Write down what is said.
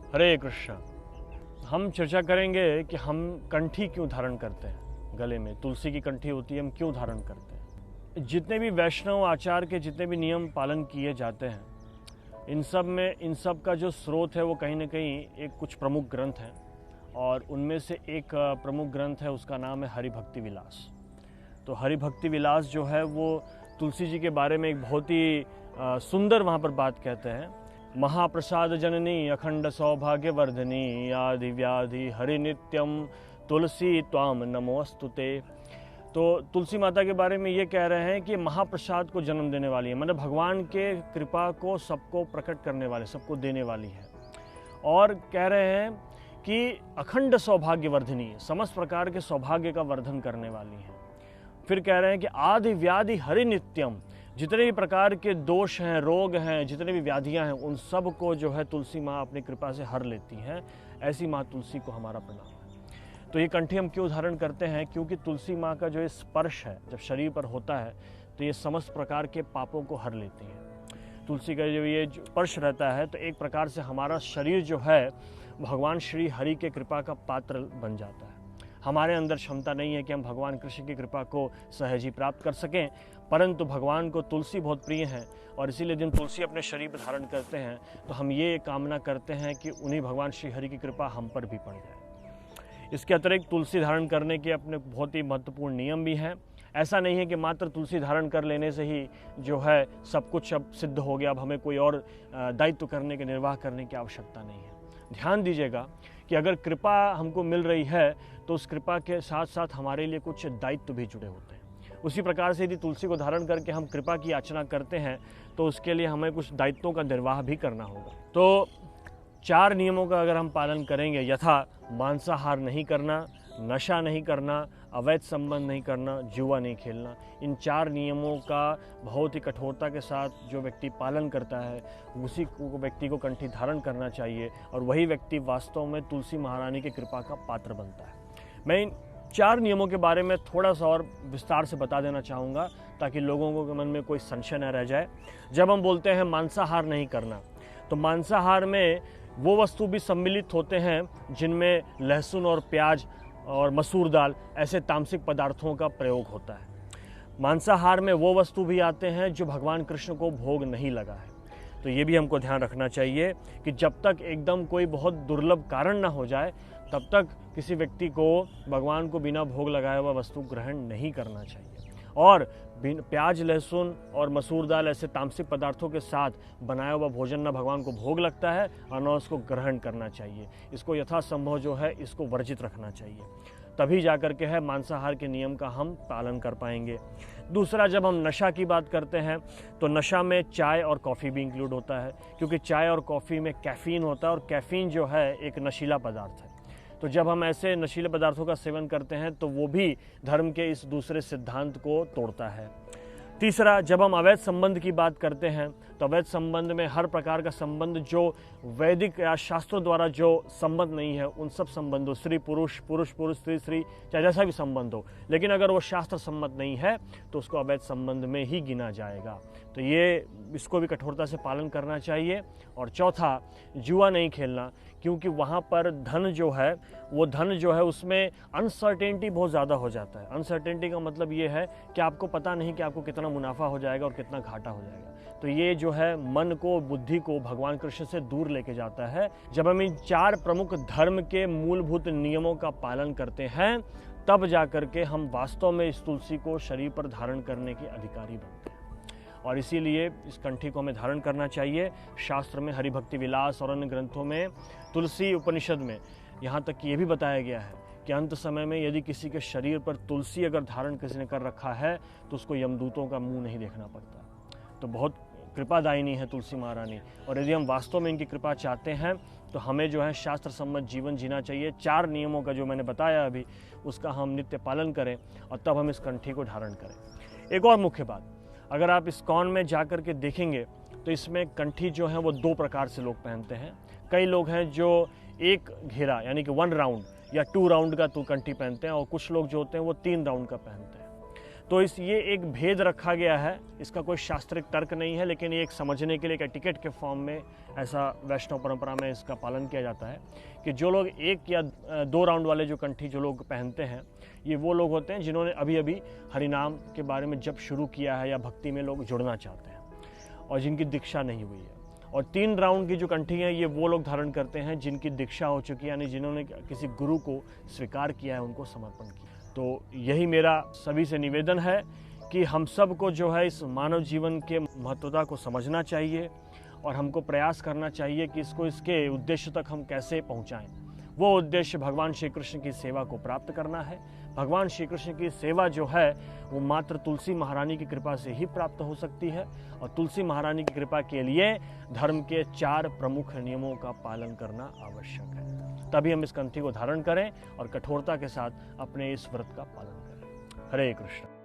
हरे कृष्ण। हम चर्चा करेंगे कि हम कंठी क्यों धारण करते हैं, गले में तुलसी की कंठी होती है, हम क्यों धारण करते हैं। जितने भी वैष्णव आचार के जितने भी नियम पालन किए जाते हैं, इन सब का जो स्रोत है वो कहीं ना कहीं एक कुछ प्रमुख ग्रंथ हैं, और उनमें से एक प्रमुख ग्रंथ है, उसका नाम है हरि भक्ति विलास। तो हरि भक्ति विलास जो है वो तुलसी जी के बारे में एक बहुत ही सुंदर वहाँ पर बात कहते हैं। महाप्रसाद जननी अखंड सौभाग्य वर्धनी आदि व्याधि हरि नित्यम तुलसी त्वाम नमोस्तुते। तो तुलसी माता के बारे में ये कह रहे हैं कि महाप्रसाद को जन्म देने वाली है, मतलब भगवान के कृपा को सबको प्रकट करने वाले, सबको देने वाली है। और कह रहे हैं कि अखंड सौभाग्य वर्धनी, समस्त प्रकार के सौभाग्य का वर्धन करने वाली है। फिर कह रहे हैं कि आदि व्याधि हरि नित्यम, जितने भी प्रकार के दोष हैं, रोग हैं, जितने भी व्याधियां हैं, उन सब को जो है तुलसी माँ अपनी कृपा से हर लेती हैं। ऐसी माँ तुलसी को हमारा प्रणाम है। तो ये कंठी हम क्यों धारण करते हैं? क्योंकि तुलसी माँ का जो ये स्पर्श है जब शरीर पर होता है तो ये समस्त प्रकार के पापों को हर लेती है। तुलसी का जब ये स्पर्श रहता है तो एक प्रकार से हमारा शरीर जो है भगवान श्री हरि के कृपा का पात्र बन जाता है। हमारे अंदर क्षमता नहीं है कि हम भगवान कृष्ण की कृपा को सहज ही प्राप्त कर सकें, परंतु भगवान को तुलसी बहुत प्रिय है, और इसीलिए दिन तुलसी अपने शरीर पर धारण करते हैं तो हम ये कामना करते हैं कि उन्हीं भगवान श्री हरि की कृपा हम पर भी पड़ जाए। इसके अतिरिक्त तुलसी धारण करने के अपने बहुत ही महत्वपूर्ण नियम भी हैं। ऐसा नहीं है कि मात्र तुलसी धारण कर लेने से ही जो है सब कुछ अब सिद्ध हो गया, अब हमें कोई और दायित्व करने के, निर्वाह करने की आवश्यकता नहीं है। ध्यान दीजिएगा कि अगर कृपा हमको मिल रही है तो उस कृपा के साथ साथ हमारे लिए कुछ दायित्व भी जुड़े होते हैं। उसी प्रकार से यदि तुलसी को धारण करके हम कृपा की याचना करते हैं तो उसके लिए हमें कुछ दायित्वों का निर्वाह भी करना होगा। तो 4 नियमों का अगर हम पालन करेंगे, यथा मांसाहार नहीं करना, नशा नहीं करना, अवैध संबंध नहीं करना, जुआ नहीं खेलना, इन 4 नियमों का बहुत ही कठोरता के साथ जो व्यक्ति पालन करता है उसी व्यक्ति को कंठी धारण करना चाहिए, और वही व्यक्ति वास्तव में तुलसी महारानी की कृपा का पात्र बनता है। मैं इन 4 नियमों के बारे में थोड़ा सा और विस्तार से बता देना चाहूँगा ताकि लोगों के मन में कोई संशय न रह जाए। जब हम बोलते हैं मांसाहार नहीं करना, तो मांसाहार में वो वस्तु भी सम्मिलित होते हैं जिनमें लहसुन और प्याज और मसूर दाल ऐसे तामसिक पदार्थों का प्रयोग होता है। मांसाहार में वो वस्तु भी आते हैं जो भगवान कृष्ण को भोग नहीं लगा है। तो ये भी हमको ध्यान रखना चाहिए कि जब तक एकदम कोई बहुत दुर्लभ कारण ना हो जाए तब तक किसी व्यक्ति को भगवान को बिना भोग लगाए हुआ वस्तु ग्रहण नहीं करना चाहिए। और प्याज, लहसुन और मसूर दाल ऐसे तामसिक पदार्थों के साथ बनाया हुआ भोजन न भगवान को भोग लगता है और न उसको ग्रहण करना चाहिए। इसको यथासंभव जो है इसको वर्जित रखना चाहिए, तभी जाकर के है मांसाहार के नियम का हम पालन कर पाएंगे। दूसरा, जब हम नशा की बात करते हैं तो नशा में चाय और कॉफ़ी भी इंक्लूड होता है, क्योंकि चाय और कॉफ़ी में कैफ़ीन होता है, और कैफ़ीन जो है एक नशीला पदार्थ है। तो जब हम ऐसे नशीले पदार्थों का सेवन करते हैं तो वो भी धर्म के इस दूसरे सिद्धांत को तोड़ता है। तीसरा, जब हम अवैध संबंध की बात करते हैं तो अवैध संबंध में हर प्रकार का संबंध जो वैदिक या शास्त्रों द्वारा जो संबंध नहीं है उन सब संबंधों, स्त्री पुरुष, पुरुष पुरुष, स्त्री स्त्री, चाहे जैसा भी संबंध हो, लेकिन अगर वो शास्त्र सम्मत नहीं है तो उसको अवैध संबंध में ही गिना जाएगा। तो ये इसको भी कठोरता से पालन करना चाहिए। और चौथा, जुआ नहीं खेलना, क्योंकि वहाँ पर धन जो है उसमें अनसर्टेनिटी बहुत ज़्यादा हो जाता है। अनसर्टेनिटी का मतलब ये है कि आपको पता नहीं कि आपको कितना मुनाफा हो जाएगा और कितना घाटा हो जाएगा। तो ये जो है मन को, बुद्धि को भगवान कृष्ण से दूर लेके जाता है। जब हम इन 4 प्रमुख धर्म के मूलभूत नियमों का पालन करते हैं तब जाकर के हम वास्तव में इस तुलसी को शरीर पर धारण करने के अधिकारी बनते हैं, और इसीलिए इस कंठी को हमें धारण करना चाहिए। शास्त्र में, हरि भक्ति विलास और अन्य ग्रंथों में, तुलसी उपनिषद में यहाँ तक ये भी बताया गया है कि अंत समय में यदि किसी के शरीर पर तुलसी अगर धारण किसी ने कर रखा है तो उसको यमदूतों का मुंह नहीं देखना पड़ता। तो बहुत कृपादायिनी है तुलसी महारानी, और यदि हम वास्तव में इनकी कृपा चाहते हैं तो हमें जो है शास्त्र सम्मत जीवन जीना चाहिए। 4 नियमों का जो मैंने बताया अभी उसका हम नित्य पालन करें और तब हम इस कंठी को धारण करें। एक और मुख्य बात, अगर आप इस्कॉन में जाकर के देखेंगे तो इसमें कंठी जो है वो 2 प्रकार से लोग पहनते हैं। कई लोग हैं जो एक घेरा यानी कि 1 राउंड या 2 राउंड का कंठी पहनते हैं, और कुछ लोग जो होते हैं वो 3 राउंड का पहनते हैं। तो ये एक भेद रखा गया है, इसका कोई शास्त्रिक तर्क नहीं है, लेकिन ये एक समझने के लिए एक एटिकेट के फॉर्म में ऐसा वैष्णव परंपरा में इसका पालन किया जाता है कि जो लोग 1 या 2 राउंड वाले जो कंठी जो लोग पहनते हैं, ये वो लोग होते हैं जिन्होंने अभी अभी हरिनाम के बारे में जब शुरू किया है या भक्ति में लोग जुड़ना चाहते हैं और जिनकी दीक्षा नहीं हुई है। और 3 राउंड की जो कंठी है, ये वो लोग धारण करते हैं जिनकी दीक्षा हो चुकी है, यानी जिन्होंने किसी गुरु को स्वीकार किया है, उनको समर्पण किया। तो यही मेरा सभी से निवेदन है कि हम सब को जो है इस मानव जीवन के महत्वता को समझना चाहिए और हमको प्रयास करना चाहिए कि इसको इसके उद्देश्य तक हम कैसे पहुंचाएं। वो उद्देश्य भगवान श्री कृष्ण की सेवा को प्राप्त करना है। भगवान श्री कृष्ण की सेवा जो है वो मात्र तुलसी महारानी की कृपा से ही प्राप्त हो सकती है और तुलसी महारानी की कृपा के लिए धर्म के 4 प्रमुख नियमों का पालन करना आवश्यक है। तभी हम इस कंठी को धारण करें और कठोरता के साथ अपने इस व्रत का पालन करें। हरे कृष्ण।